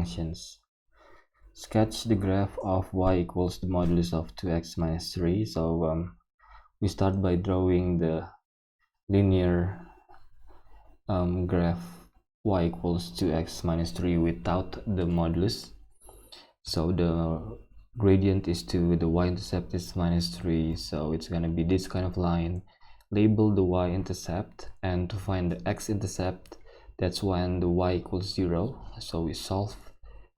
functions. Sketch the graph of y equals the modulus of 2x minus 3. So we start by drawing the linear graph y equals 2x minus 3 without the modulus. So the gradient is 2, the y-intercept is minus 3, so it's gonna be this kind of line. Label the y-intercept, and to find the x-intercept, that's when the y equals 0. So we solve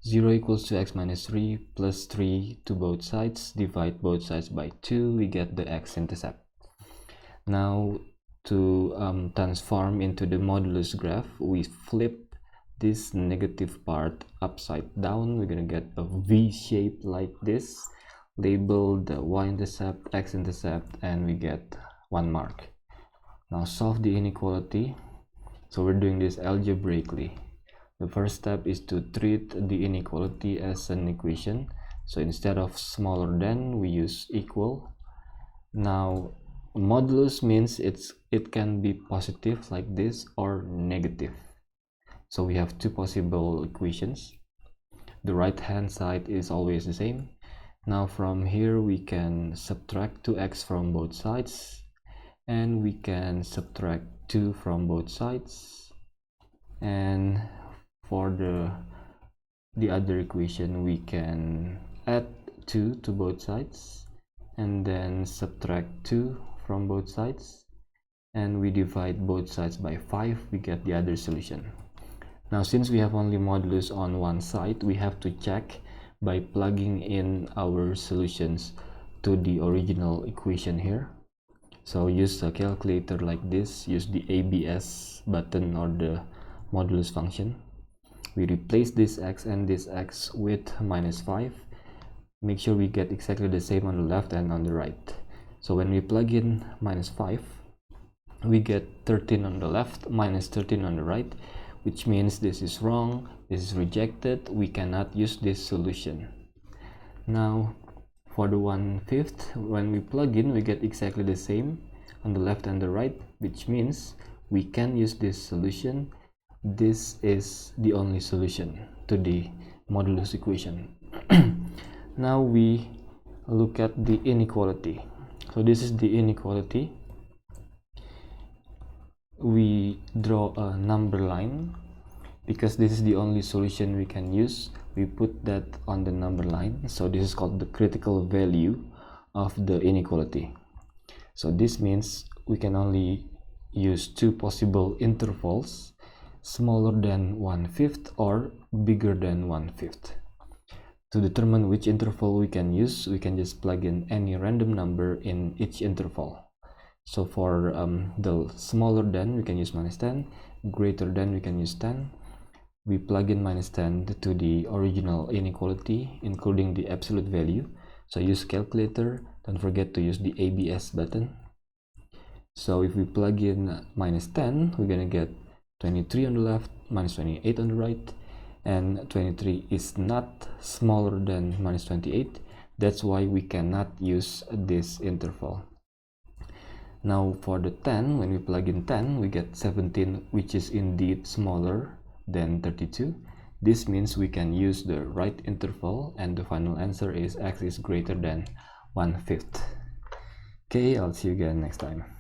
0 equals to x minus 3 plus 3 to both sides, divide both sides by 2, we get the x-intercept. Now to transform into the modulus graph, we flip this negative part upside down. We're gonna get a V shape like this. Label the y-intercept, x-intercept, and we get 1 mark. Now solve the inequality. So we're doing this algebraically. The first step is to treat the inequality as an equation. So instead of smaller than, we use equal. Now modulus means it can be positive like this or negative. So we have two possible equations. The right hand side is always the same. Now from here we can subtract 2x from both sides, and we can subtract 2 from both sides, and for the other equation we can add 2 to both sides and then subtract 2 from both sides, and we divide both sides by 5, we get the other solution. Now since we have only modulus on one side, we have to check by plugging in our solutions to the original equation here. So use a calculator like this, use the ABS button or the modulus function. We replace this x and this x with minus 5. Make sure we get exactly the same on the left and on the right. So when we plug in minus 5, we get 13 on the left, minus 13 on the right, which means this is wrong, this is rejected, we cannot use this solution. Now for the 1/5, when we plug in, we get exactly the same on the left and the right, which means we can use this solution. This is the only solution to the modulus equation. Now we look at the inequality. So this is the inequality. We draw a number line because this is the only solution we can use. We put that on the number line. So this is called the critical value of the inequality. So this means we can only use two possible intervals, smaller than 1/5 or bigger than 1/5. To determine which interval we can use, we can just plug in any random number in each interval. So for the smaller than, we can use minus 10, greater than, we can use 10. We plug in minus 10 to the original inequality, including the absolute value. So use calculator, don't forget to use the ABS button. So if we plug in minus 10, we're gonna get 23 on the left, minus 28 on the right, and 23 is not smaller than minus 28. That's why we cannot use this interval. Now for the 10, when we plug in 10, we get 17, which is indeed smaller than 32. This means we can use the right interval, and the final answer is x is greater than 1/5. Okay, I'll see you again next time.